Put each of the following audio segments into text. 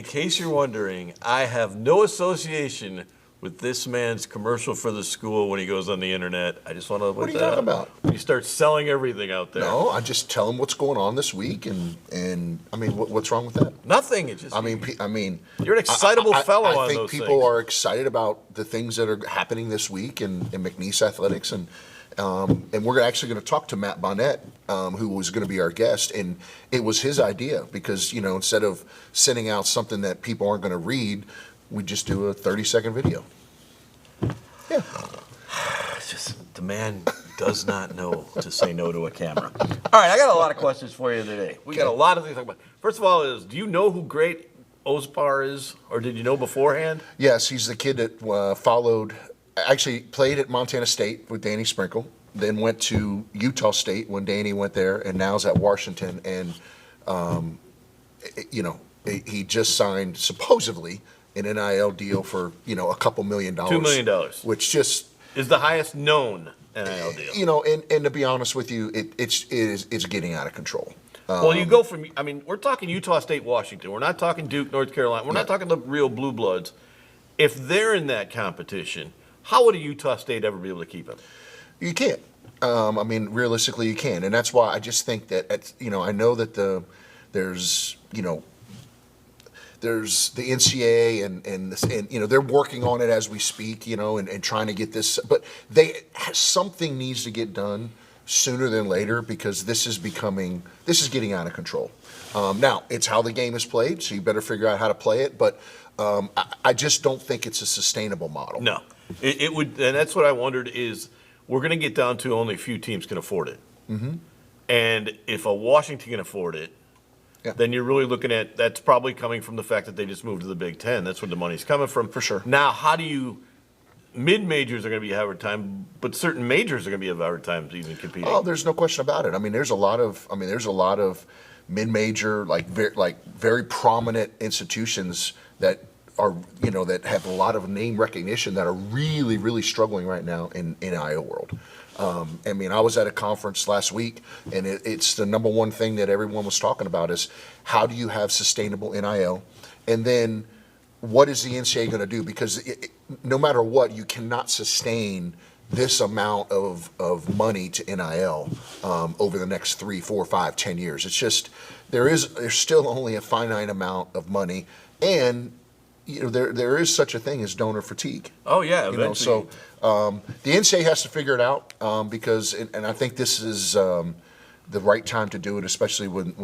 in case you're wondering, I have no association with this man's commercial for the school when he goes on the internet. I just want to. What are you talking about? When you start selling everything out there. No, I just tell him what's going on this week, and I mean, what's wrong with that? Nothing. It's just. I mean, you're an excitable fellow I on think those people are excited about the things that are happening this week in McNeese athletics, and we're actually going to talk to Matt Bonnette, who was going to be our guest, and it was his idea because instead of sending out something that people aren't going to read, we just do a 30-second video. Yeah. It's just the man does not know to say no to a camera. All right, I got a lot of questions for you today. We got a lot of things to talk about. First of all, do you know who Great Ozpar is, or did you know beforehand? Yes, he's the kid that actually played at Montana State with Danny Sprinkle, then went to Utah State when Danny went there, and now's at Washington. And, he just signed, supposedly, an NIL deal for, a couple $2 million. $2 million. Which just is the highest known NIL deal. And to be honest with you, it's getting out of control. Well, you go from, we're talking Utah State, Washington. We're not talking Duke, North Carolina. We're not talking the real blue bloods. If they're in that competition, how would a Utah State ever be able to keep him? You can't. Realistically, you can. And that's why I just think that, I know that there's the NCAA and they're working on it as we speak, and trying to get this, but something needs to get done sooner than later because this is getting out of control. Now it's how the game is played, so you better figure out how to play it. But I just don't think it's a sustainable model. No, it would, and that's what I wondered is we're going to get down to only a few teams can afford it, and if a Washington can afford it. Yeah. Then you're really looking at that's probably coming from the fact that they just moved to the Big Ten. That's where the money's coming from. For sure. Now, how do you mid-majors are going to be a hard time, but certain majors are going to be a hard time even competing? Oh, there's no question about it. There's a lot of mid-major, very prominent institutions that are, that have a lot of name recognition that are really, really struggling right now in NIL world. I was at a conference last week, and it's the number one thing that everyone was talking about is how do you have sustainable NIL, and then what is the NCAA going to do? Because no matter what, you cannot sustain this amount of money to NIL over the next 3, 4, 5, 10 years. It's just there's still only a finite amount of money, and there is such a thing as donor fatigue. Oh yeah, eventually. So the NCAA has to figure it out because, and I think this is the right time to do it, especially with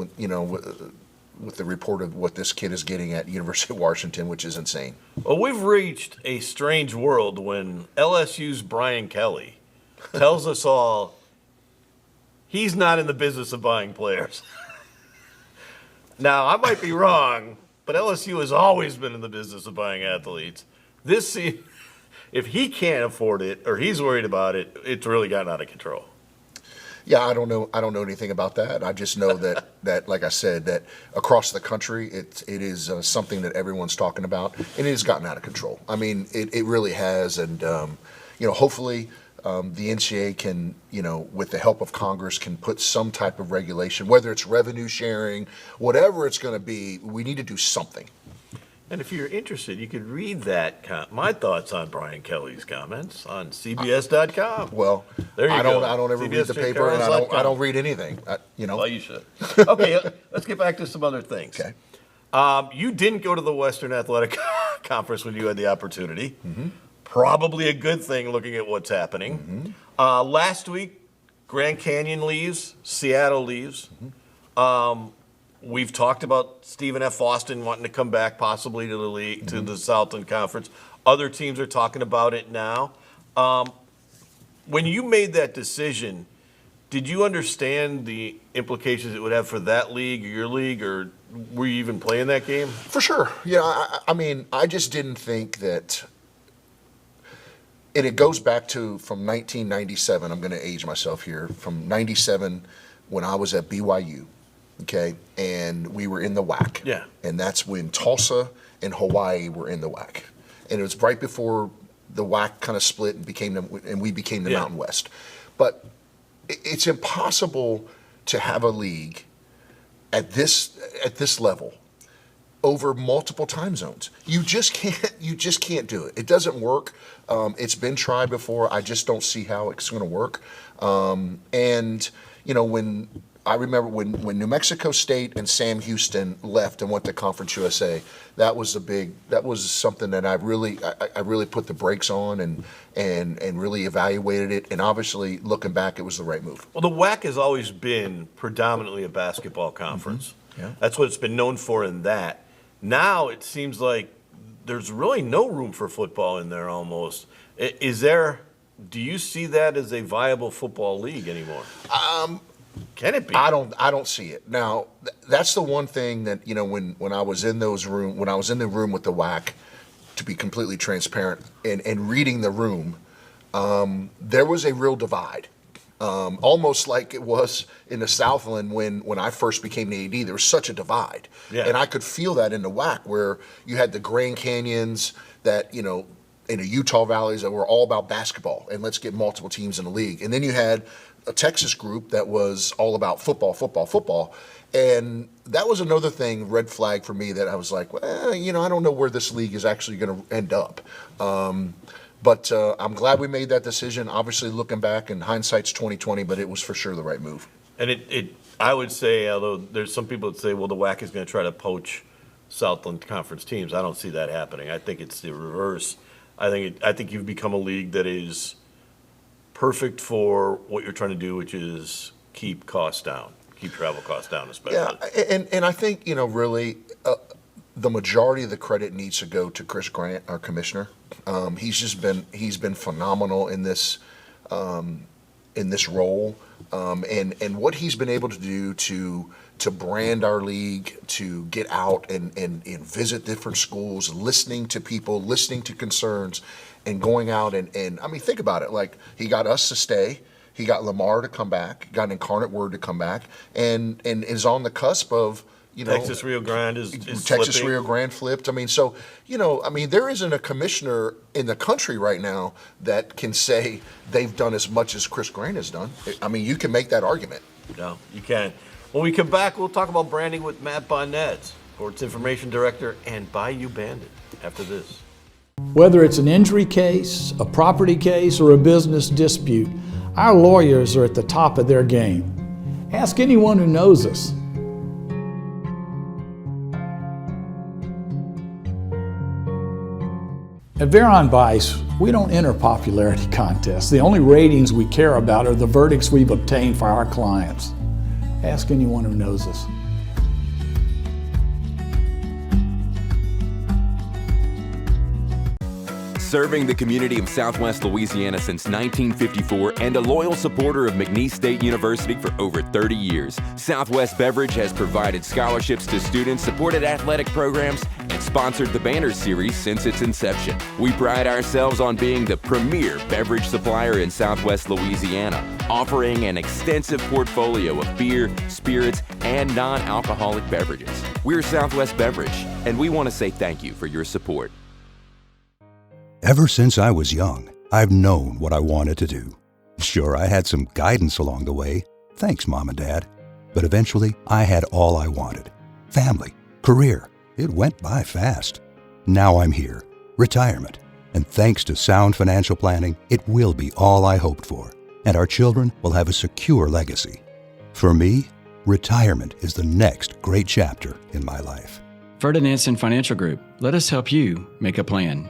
the report of what this kid is getting at University of Washington, which is insane. Well, we've reached a strange world when LSU's Brian Kelly tells us all he's not in the business of buying players. Now, I might be wrong, but LSU has always been in the business of buying athletes. If he can't afford it or he's worried about it, it's really gotten out of control. Yeah, I don't know anything about that. I just know that like I said, that across the country, it is something that everyone's talking about, and it has gotten out of control. It really has, and hopefully the NCAA can, with the help of Congress, can put some type of regulation, whether it's revenue sharing, whatever it's going to be. We need to do something. And if you're interested, you could read my thoughts on Brian Kelly's comments on CBS.com. Well, there you go. I don't ever read the paper, and I don't read anything. Well, you should. Okay, let's get back to some other things. Okay. You didn't go to the Western Athletic Conference when you had the opportunity. Mm-hmm. Probably a good thing looking at what's happening. Mm-hmm. Last week, Grand Canyon leaves, Seattle leaves. Mm-hmm. We've talked about Stephen F. Austin wanting to come back possibly to the league, to the Southland Conference. Other teams are talking about it now. When you made that decision, did you understand the implications it would have for that league or your league, or were you even playing that game? For sure. Yeah, I just didn't think that. And it goes back to from 1997. I'm going to age myself here. From 97 when I was at BYU. Okay, and we were in the WAC. Yeah. And that's when Tulsa and Hawaii were in the WAC. And it was right before the WAC kind of split and we became the Mountain West. But it's impossible to have a league at this level over multiple time zones. You just can't do it. It doesn't work. It's been tried before. I just don't see how it's going to work. And you know, when I remember when New Mexico State and Sam Houston left and went to Conference USA, that was something that I really put the brakes on and really evaluated it. And obviously, looking back, it was the right move. Well, the WAC has always been predominantly a basketball conference. Yeah. That's what it's been known for in that. Now it seems like there's really no room for football in there almost. Do you see that as a viable football league anymore? Can it be? I don't see it. Now, that's the one thing that, you know, when I was in the room with the WAC, to be completely transparent, and reading the room, there was a real divide. Almost like it was in the Southland when I first became the AD. There was such a divide. Yeah. And I could feel that in the WAC, where you had the Grand Canyons that, you know, in the Utah Valleys that were all about basketball and let's get multiple teams in the league. And then you had a Texas group that was all about football, football, football. And that was another thing, red flag for me, that I was like, well, you know, I don't know where this league is actually going to end up. But I'm glad we made that decision. Obviously, looking back, and hindsight's 20/20, but it was for sure the right move. And I would say, although there's some people that say, well, the WAC is going to try to poach Southland Conference teams. I don't see that happening. I think it's the reverse. I think you've become a league that is perfect for what you're trying to do, which is keep costs down, keep travel costs down, especially. Yeah, and I think, you know, really, the majority of the credit needs to go to Chris Grant, our commissioner. He's been phenomenal in this role, and what he's been able to do to brand our league, to get out and visit different schools, listening to people, listening to concerns, and going out and I mean, think about it. Like, he got us to stay. He got Lamar to come back, got Incarnate Word to come back, and is on the cusp of, you know, Texas Rio Grande is Texas flipping. Rio Grande flipped. I mean, so, you know, I mean, there isn't a commissioner in the country right now that can say they've done as much as Chris Grant has done. I mean, you can make that argument. No, you can. When we come back, we'll talk about branding with Matt Bonnette, Sports Information Director, and Bayou Bandit after this. Whether it's an injury case, a property case, or a business dispute, our lawyers are at the top of their game. Ask anyone who knows us. At Veron Bice, we don't enter popularity contests. The only ratings we care about are the verdicts we've obtained for our clients. Ask anyone who knows us. Serving the community of Southwest Louisiana since 1954 and a loyal supporter of McNeese State University for over 30 years, Southwest Beverage has provided scholarships to students, supported athletic programs, and sponsored the Banner Series since its inception. We pride ourselves on being the premier beverage supplier in Southwest Louisiana, offering an extensive portfolio of beer, spirits, and non-alcoholic beverages. We're Southwest Beverage, and we want to say thank you for your support. Ever since I was young, I've known what I wanted to do. Sure, I had some guidance along the way. Thanks, Mom and Dad. But eventually, I had all I wanted. Family, career. It went by fast. Now I'm here. Retirement. And thanks to sound financial planning, it will be all I hoped for. And our children will have a secure legacy. For me, retirement is the next great chapter in my life. Ferdinandson Financial Group. Let us help you make a plan.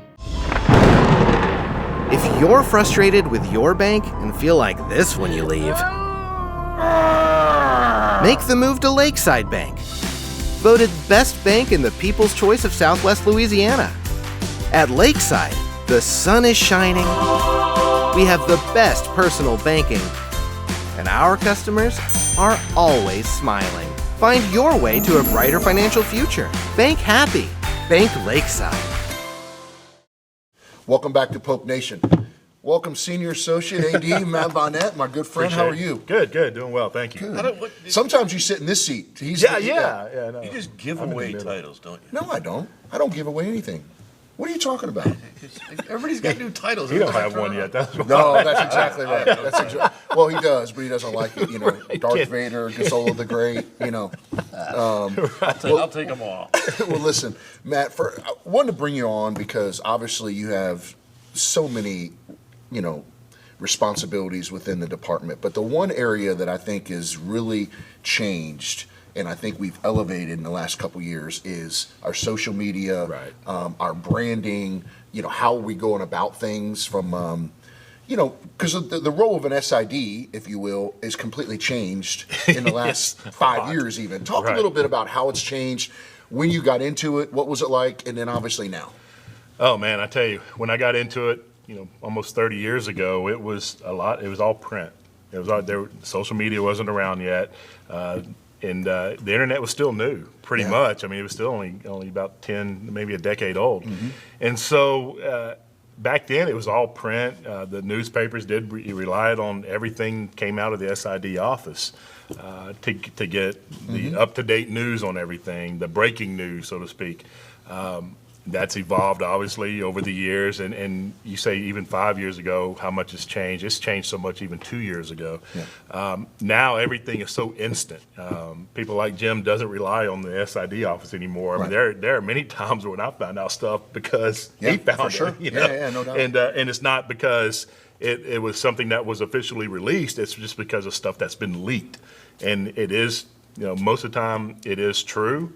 If you're frustrated with your bank and feel like this when you leave, make the move to Lakeside Bank. Voted best bank in the People's Choice of Southwest Louisiana. At Lakeside, the sun is shining, we have the best personal banking, and our customers are always smiling. Find your way to a brighter financial future. Bank happy. Bank Lakeside. Welcome back to Pope Nation. Welcome, Senior Associate AD Matt Bonnette, my good friend. How are you? Good, doing well, thank you. Good. Sometimes you sit in this seat. Yeah. No. You just give away titles, don't you? No, I don't. I don't give away anything. What are you talking about? Everybody's got new titles. He don't have one yet. That's why. No, that's exactly right. Well, he does, but he doesn't like it. Darth Vader, Gasola the Great. I'll take them all. Well, listen, Matt. I wanted to bring you on because obviously you have so many, responsibilities within the department. But the one area that I think is really changed, and I think we've elevated in the last couple years, is our social media, Right. Our branding. How are we going about things from. Because the role of an SID, if you will, is completely changed in the last 5 years even. Talk a little bit about how it's changed, when you got into it, what was it like, and then obviously now. Oh, man, I tell you, when I got into it, almost 30 years ago, it was a lot. It was all print. It was all, social media wasn't around yet, and the internet was still new, pretty much. I mean, it was still only about 10, maybe a decade old. And so back then, it was all print. The newspapers did relied on everything came out of the SID office to get the up-to-date news on everything, the breaking news, so to speak. That's evolved, obviously, over the years. And you say even 5 years ago, how much has changed. It's changed so much even 2 years ago. Now everything is so instant. People like Jim doesn't rely on the SID office anymore. I mean, there are many times when I found out stuff because he found it. No doubt. And it's not because it was something that was officially released. It's just because of stuff that's been leaked. And it is, most of the time it is true.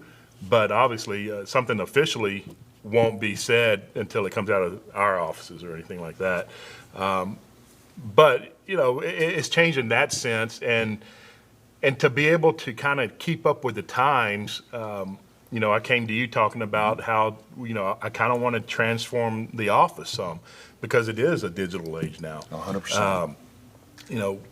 But obviously something officially won't be said until it comes out of our offices or anything like that. But it's changed in that sense, and to be able to kind of keep up with the times. I came to you talking about how I kind of want to transform the office some because it is a digital age now. 100%.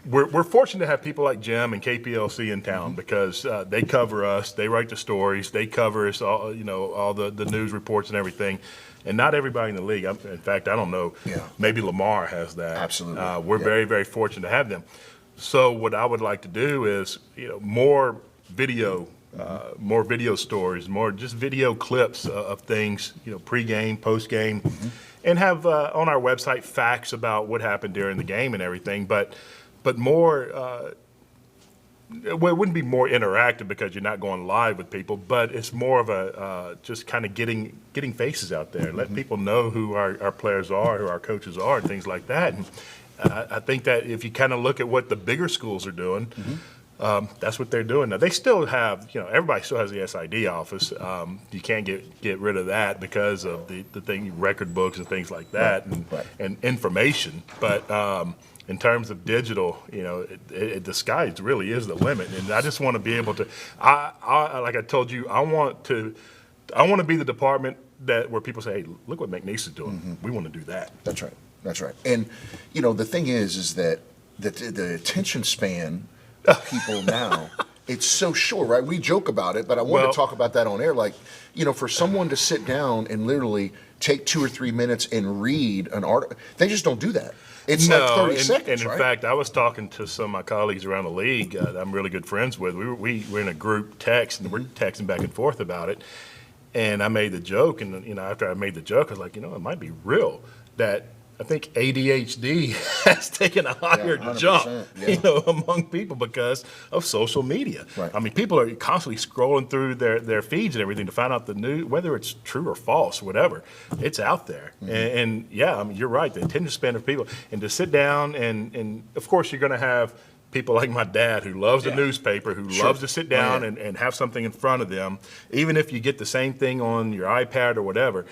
We're fortunate to have people like Jim and KPLC in town because they cover us, they write the stories, they cover us all, all the news reports and everything. And not everybody in the league. In fact, I don't know. Maybe Lamar has that. Absolutely. We're very, very fortunate to have them. So what I would like to do is, more video stories, more just video clips of things, pregame, postgame. And have on our website facts about what happened during the game and everything, but more. It wouldn't be more interactive because you're not going live with people, but it's more of a just kind of getting faces out there, let people know who our players are, who our coaches are, and things like that. And I think that if you kind of look at what the bigger schools are doing. That's what they're doing now. They still have, everybody still has the SID office. You can't get rid of that because of the thing, record books and things like that, and information. But in terms of digital, the sky really is the limit. And I just want to be able to. Like I told you, I want to be the department where people say, "Hey, look what McNeese is doing. We want to do that." That's right. And the thing is that the attention span. People now, it's so short, right? We joke about it, but I want to talk about that on air. Like, for someone to sit down and literally take 2 or 3 minutes and read an article, they just don't do that. It's like 30 seconds, and in fact, I was talking to some of my colleagues around the league that I'm really good friends with. We were in a group text, and we're texting back and forth about it. And I made the joke, and after I made the joke, I was like, it might be real that I think ADHD has taken a higher jump, among people because of social media. Right. I mean, people are constantly scrolling through their feeds and everything to find out the news, whether it's true or false, whatever. It's out there. And I mean, you're right, the attention span of people. And to sit down and of course, you're going to have people like my dad who loves the newspaper, who loves to sit down and have something in front of them, even if you get the same thing on your iPad or whatever.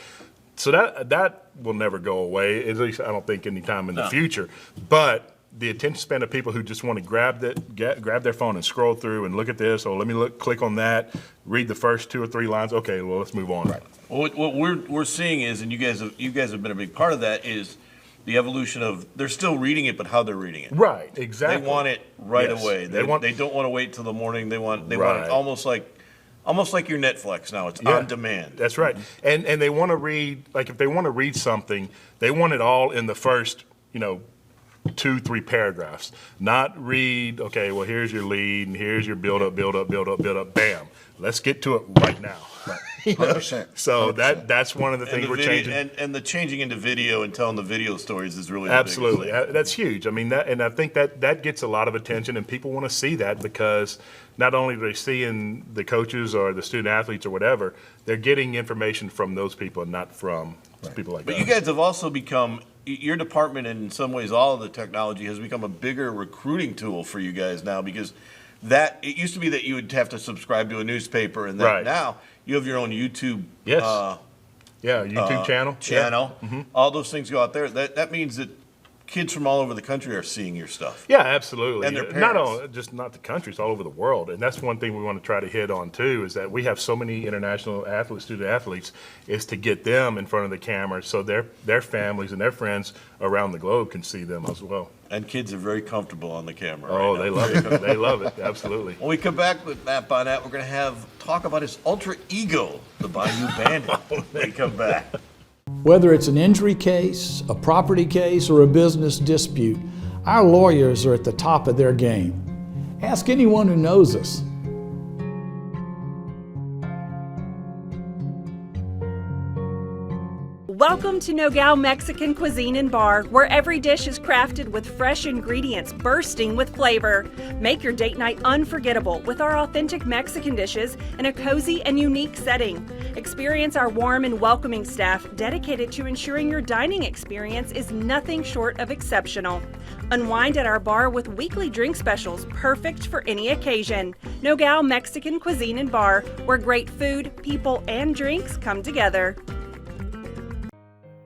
So that will never go away, at least I don't think anytime in the future. But the attention span of people who just want to grab their phone and scroll through and look at this, or let me click on that, read the first 2 or 3 lines. Okay, well, let's move on. Right. Well, what we're seeing is, and you guys have been a big part of that, is the evolution of they're still reading it, but how they're reading it. Right, exactly. They want it right away. They want don't want to wait till the morning. They want it almost like your Netflix now. It's on demand. That's right. And they want to read, like if they want to read something, they want it all in the first, 2-3 paragraphs. Not read, okay, well, here's your lead and here's your build up, bam. Let's get to it right now. Right. 100%. So that's one of the things we're changing. And the changing into video and telling the video stories is really the Absolutely, biggest thing. that's huge. I mean, and I think that gets a lot of attention, and people want to see that because not only are they seeing the coaches or the student athletes or whatever, they're getting information from those people, and not from people like But us. you guys have also become, your department, and in some ways all of the technology has become a bigger recruiting tool for you guys now, because it used to be that you would have to subscribe to a newspaper, and then Right. now you have your own YouTube Yes. YouTube channel. channel. All those things go out there. That means that kids from all over the country are seeing your stuff. Yeah, absolutely. And their Not parents. not the country, it's all over the world. And that's one thing we want to try to hit on too, is that we have so many international athletes, student athletes, is to get them in front of the camera so their families and their friends around the globe can see them as well. And kids are very comfortable on the camera. Oh, right now. they love it. They love it. Absolutely. When we come back with Matt Bonnette, we're going to talk about his alter ego, the Bayou Bandit, when we come back. Whether it's an injury case, a property case, or a business dispute, our lawyers are at the top of their game. Ask anyone who knows us. Welcome to Nogales Mexican Cuisine and Bar, where every dish is crafted with fresh ingredients bursting with flavor. Make your date night unforgettable with our authentic Mexican dishes in a cozy and unique setting. Experience our warm and welcoming staff dedicated to ensuring your dining experience is nothing short of exceptional. Unwind at our bar with weekly drink specials perfect for any occasion. Nogales Mexican Cuisine and Bar, where great food, people, and drinks come together.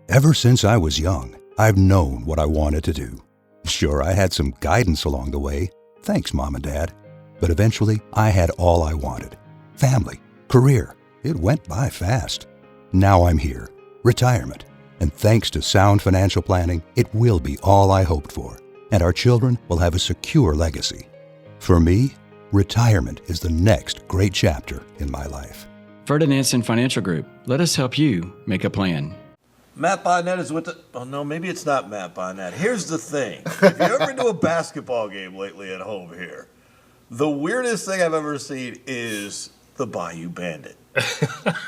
Ever since I was young, I've known what I wanted to do. Sure, I had some guidance along the way. Thanks, Mom and Dad. But eventually, I had all I wanted. Family, career. It went by fast. Now I'm here. Retirement. And thanks to sound financial planning, it will be all I hoped for. And our children will have a secure legacy. For me, retirement is the next great chapter in my life. Ferdinandson Financial Group. Let us help you make a plan. Matt Bonnette is with the. Oh, no, maybe it's not Matt Bonnette. Here's the thing. If you ever do a basketball game lately at home here, the weirdest thing I've ever seen is the Bayou Bandit.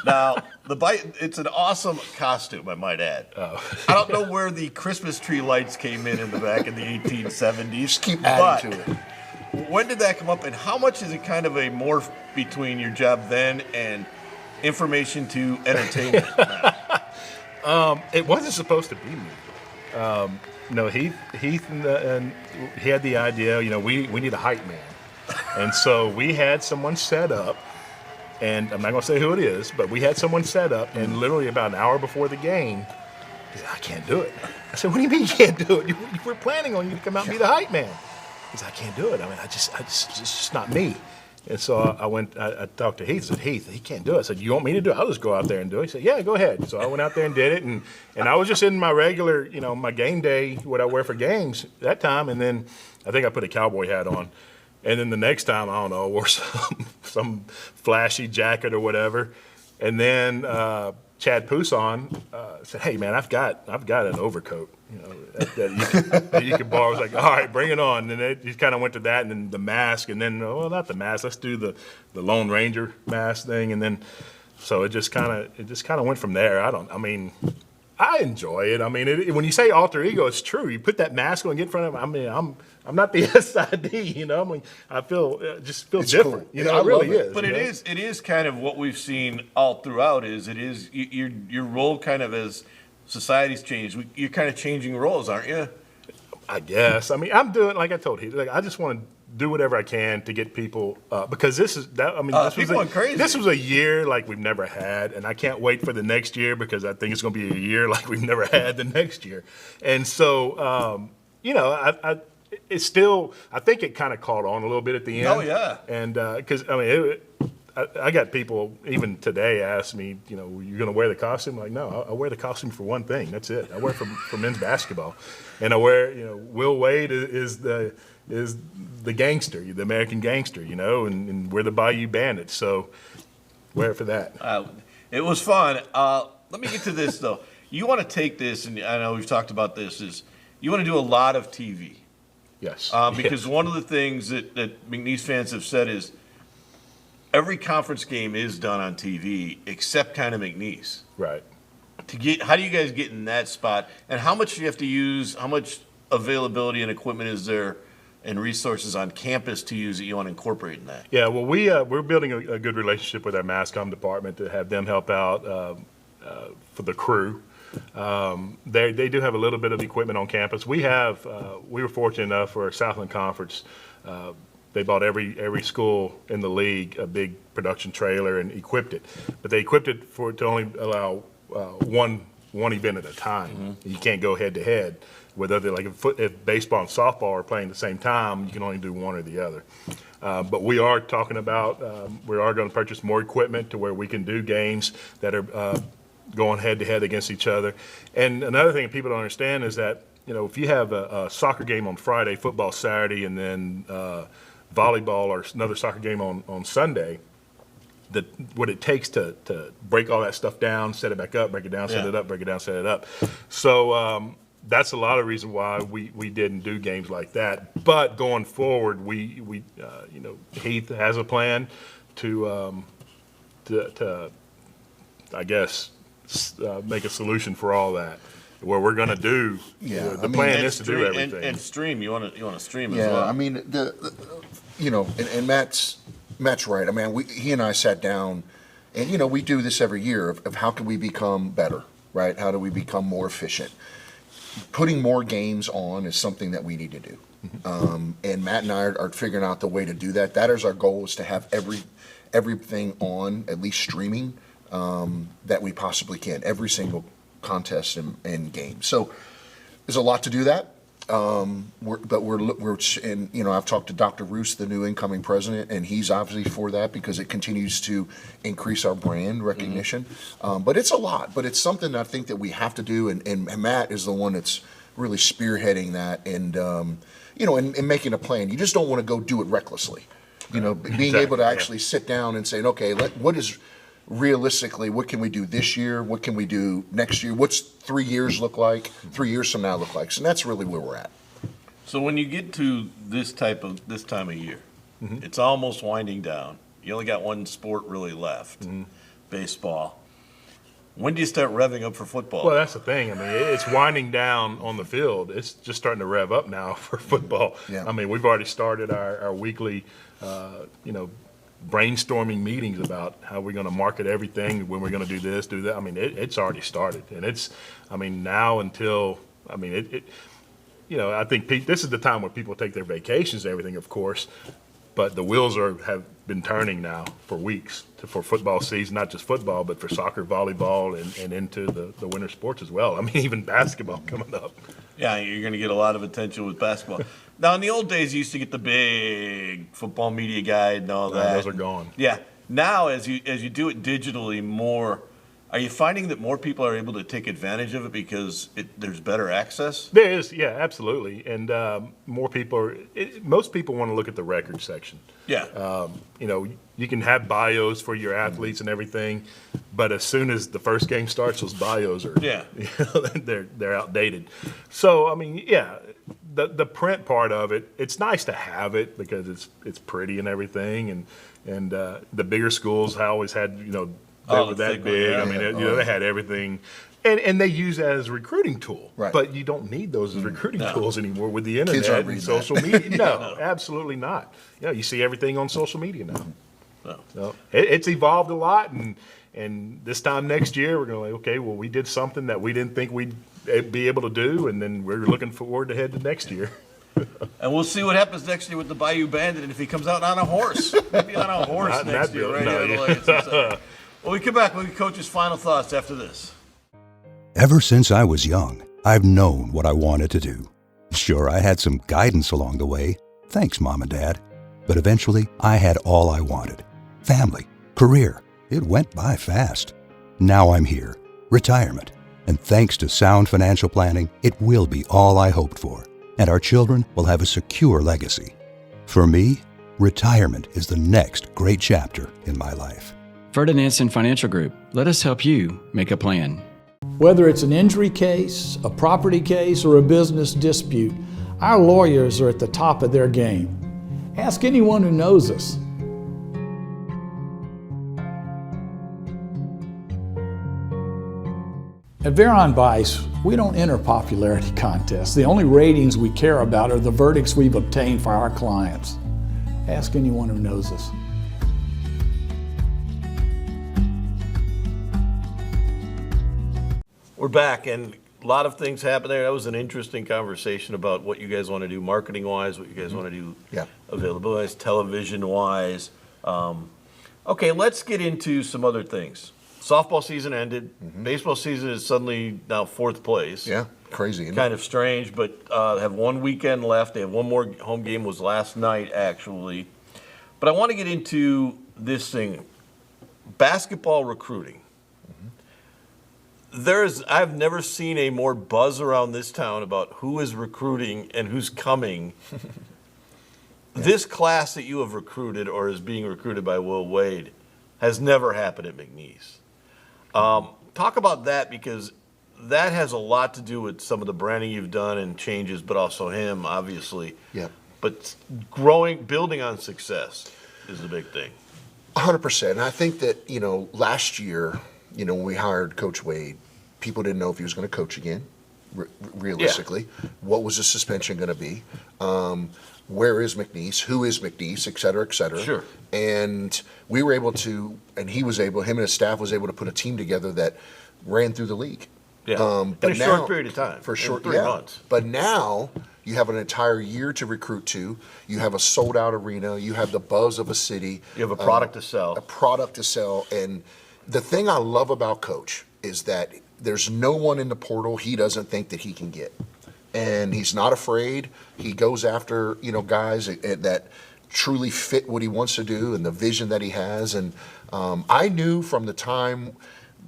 Now, it's an awesome costume, I might add. Oh. I don't know where the Christmas tree lights came in the back in the 1870s. Just keep adding to it. When did that come up, and how much is it kind of a morph between your job then and information to entertainment now? It wasn't supposed to be me. No, Heath and he had the idea, we need a hype man. And so we had someone set up, and I'm not going to say who it is, but we had someone set up, and literally about an hour before the game, he said, I can't do it. I said, what do you mean you can't do it? We're planning on you to come out and be the hype man. He said, I can't do it. I mean, it's just not me. And so I talked to Heath. I said, Heath, he can't do it. I said, you want me to do it? I'll just go out there and do it. He said, yeah, go ahead. So I went out there and did it. And I was just in my regular, my game day, what I wear for games that time. And then I think I put a cowboy hat on. And then the next time, I don't know, I wore some flashy jacket or whatever. And then Chad Pousson said, hey, man, I've got an overcoat. That you can borrow. I was like, all right, bring it on. And then he kind of went to that, and then the mask, and then, well, not the mask. Let's do the Lone Ranger mask thing, and then so it just kind of went from there. I enjoy it. I mean, when you say alter ego, it's true. You put that mask on, and get in front of. I mean, I'm not the SID. I mean, I just feel It's different. cool. It I really love it. is. But it is kind of what we've seen all throughout. Your role kind of as society's changed. You're kind of changing roles, aren't you? I guess. I mean, I'm doing, like I told you, I just want to do whatever I can to get people, because this went crazy. This was a year like we've never had, and I can't wait for the next year because I think it's going to be a year like we've never had the next year. And so, it's still, I think it kind of caught on a little bit at the end. Oh, yeah. And because, I got people even today ask me, you're going to wear the costume? I'm like, no, I wear the costume for one thing. That's it. I wear it for men's basketball. And I wear, Will Wade is the gangster, the American gangster, and we're the Bayou Bandit. So wear it for that. It was fun. Let me get to this, though. You want to take this, and I know we've talked about this, is you want to do a lot of TV. Yes. Because one of the things that McNeese fans have said is every conference game is done on TV except kind of McNeese. Right. How do you guys get in that spot, and how much do you have to use? How much availability and equipment is there, and resources on campus to use that you want to incorporate in that? Yeah, well, we're building a good relationship with our mass comm department to have them help out for the crew. They do have a little bit of equipment on campus. We were fortunate enough for our Southland Conference. They bought every school in the league a big production trailer and equipped it, but they equipped it to only allow one event at a time. Mm-hmm. You can't go head to head. Whether they're like if baseball and softball are playing at the same time, you can only do one or the other. But we are talking about we are going to purchase more equipment to where we can do games that are going head to head against each other. And another thing people don't understand is that if you have a soccer game on Friday, football Saturday, and then volleyball or another soccer game on Sunday, what it takes to break all that stuff down, set it back up, break it down, set it up, break it down, set it up. So that's a lot of reason why we didn't do games like that. But going forward, we Heath has a plan to I guess make a solution for all that. Where we're going to do, the plan is to do everything. And stream, you want to stream as Yeah, well. I mean, and Matt's right. I mean, he and I sat down, and we do this every year of how can we become better, right? How do we become more efficient? Putting more games on is something that we need to do, and Matt and I are figuring out the way to do that. That is our goal: is to have everything on, at least streaming, that we possibly can, every single contest and game. So there's a lot to do that. I've talked to Dr. Roos, the new incoming president, and he's obviously for that because it continues to increase our brand recognition. But it's a lot, but it's something I think that we have to do, and Matt is the one that's really spearheading that and making a plan. You just don't want to go do it recklessly. Being able to actually sit down and say, okay, what is realistically, what can we do this year? What can we do next year? What's 3 years look like? 3 years from now look like? So that's really where we're at. So when you get to this time of year, it's almost winding down. You only got one sport really left, baseball. When do you start revving up for football? Well, that's the thing. I mean, it's winding down on the field. It's just starting to rev up now for football. Yeah. I mean, we've already started our weekly, brainstorming meetings about how we're going to market everything, when we're going to do this, do that. I mean, it's already started, and now until, I think this is the time where people take their vacations and everything, of course, but the wheels have been turning now for weeks for football season, not just football, but for soccer, volleyball, and into the winter sports as well. I mean, even basketball coming up. Yeah, you're going to get a lot of attention with basketball. Now, in the old days, you used to get the big football media guide and all that. Those are gone. Yeah. Now, as you do it digitally more, are you finding that more people are able to take advantage of it because there's better access? There is, yeah, absolutely. And more people most people want to look at the record section. Yeah. You can have bios for your athletes and everything, but as soon as the first game starts, those bios are they're outdated. So I mean, yeah, the print part of it, it's nice to have it because it's pretty and everything, and the bigger schools always had they were that big. Yeah. I mean, they had everything. And they use that as a recruiting tool, right. But you don't need those as recruiting tools anymore with the Kids internet and social media. No, absolutely not. You see everything on social media now. So it's evolved a lot, and this time next year we're going to okay, well, we did something that we didn't think we'd be able to do, and then we're looking forward to head to next year. And we'll see what happens next year with the Bayou Bandit, and if he comes out on a horse, maybe on a horse next year, right? Well, we come back with Coach's final thoughts after this. Ever since I was young, I've known what I wanted to do. Sure, I had some guidance along the way. Thanks, Mom and Dad. But eventually, I had all I wanted. Family, career. It went by fast. Now I'm here. Retirement. And thanks to sound financial planning, it will be all I hoped for. And our children will have a secure legacy. For me, retirement is the next great chapter in my life. Ferdinandson Financial Group. Let us help you make a plan. Whether it's an injury case, a property case, or a business dispute, our lawyers are at the top of their game. Ask anyone who knows us. At Veron Bice, we don't enter popularity contests. The only ratings we care about are the verdicts we've obtained for our clients. Ask anyone who knows us. We're back, and a lot of things happened there. That was an interesting conversation about what you guys want to do marketing-wise, what you guys want to do availability-wise, television-wise. Okay, let's get into some other things. Softball season ended. Baseball season is suddenly now fourth place. Yeah, crazy. Isn't Kind of strange, but have one weekend left. They have one more home game, was last night, actually. But I want to get into this thing, basketball recruiting. I've never seen a more buzz around this town about who is recruiting and who's coming. This class that you have recruited or is being recruited by Will Wade has never happened at McNeese. Talk about that, because that has a lot to do with some of the branding you've done and changes, but also him, obviously. Yeah. But building on success is the big thing. 100%. And I think that, last year, when we hired Coach Wade, people didn't know if he was going to coach again, realistically. Yeah. What was the suspension going to be? Where is McNeese? Who is McNeese? Et cetera, et cetera. Sure. And we were able to, and him and his staff was able to put a team together that ran through the league. Yeah. In a short period of time. For sure. 3 months. But now you have an entire year to recruit to. You have a sold-out arena. You have the buzz of a city. You have a product to sell. A product to sell. And the thing I love about Coach is that there's no one in the portal he doesn't think that he can get. And he's not afraid. He goes after, guys that truly fit what he wants to do and the vision that he has. And I knew from the time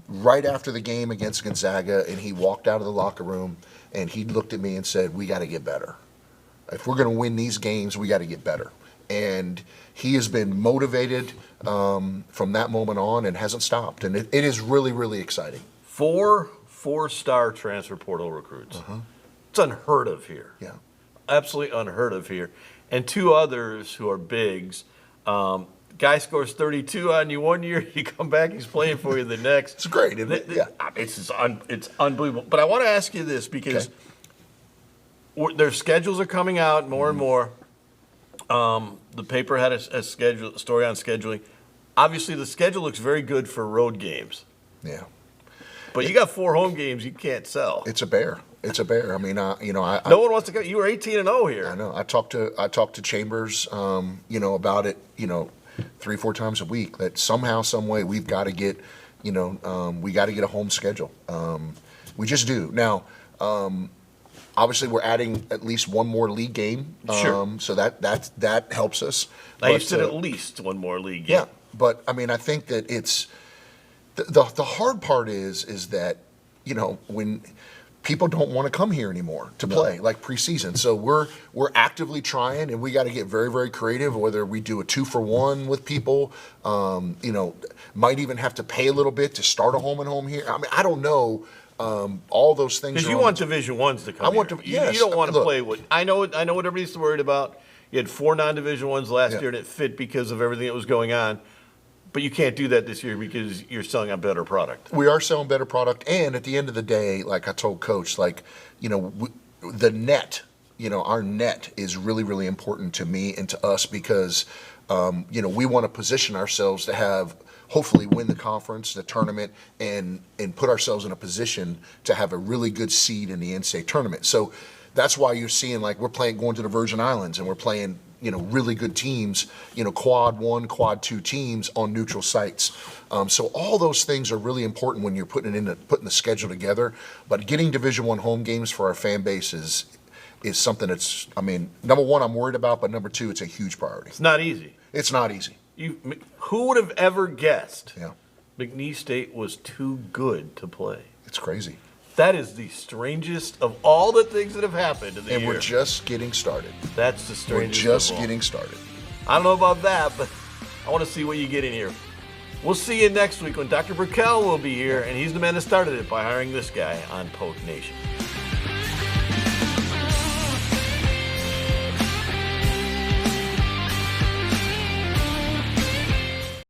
right after the game against Gonzaga, and he walked out of the locker room and he looked at me and said, we got to get better. If we're going to win these games, we got to get better. And he has been motivated from that moment on and hasn't stopped. And it is really, really exciting. 4 4-star transfer portal recruits. It's unheard of here. Yeah. Absolutely unheard of here. And 2 others who are bigs. Guy scores 32 on you one year, you come back, he's playing for you the next. It's great, isn't it? Yeah. It's unbelievable. But I want to ask you this, because their schedules are coming out more and more. The paper had a story on scheduling. Obviously, the schedule looks very good for road games. Yeah. But you got 4 home games you can't sell. It's a bear. It's a bear. I mean, no one wants to go. You were 18-0 here. I know. I talked to Chambers, about it, 3-4 times a week. That somehow, some way, we've got to get, we got to get a home schedule. We just do now. Obviously, we're adding at least one more league game. Sure. So that helps us. Now you said at least one more league game. Yeah, but I mean, I think that it's the hard part is that when people don't want to come here anymore to play like preseason. So we're actively trying, and we got to get very, very creative. Whether we do a 2-for-1 with people, might even have to pay a little bit to start a home and home here. I mean, I don't know. All those things. Because you want Division Ones to come. Yes. You don't want to play what I know. What everybody's worried about. You had 4 non-Division Ones last year, and it fit because of everything that was going on. But you can't do that this year because you're selling a better product. We are selling better product, and at the end of the day, like I told Coach, the net, our net is really, really important to me and to us because, we want to position ourselves to have, hopefully win the conference, the tournament, and put ourselves in a position to have a really good seed in the NCAA tournament. So that's why you're seeing we're going to the Virgin Islands, and we're playing really good teams, quad 1, quad 2 teams on neutral sites. So all those things are really important when you're putting the schedule together. But getting Division I home games for our fan base is something that's, number one, I'm worried about, but number 2, it's a huge priority. It's not easy. It's not easy. Who would have ever guessed Yeah. McNeese State was too good to play? It's crazy. That is the strangest of all the things that have happened in the year. And we're just getting started. That's the strangest. We're just getting started. I don't know about that, but I want to see what you get in here. We'll see you next week when Dr. Burkell will be here, and he's the man that started it by hiring this guy on Poke Nation.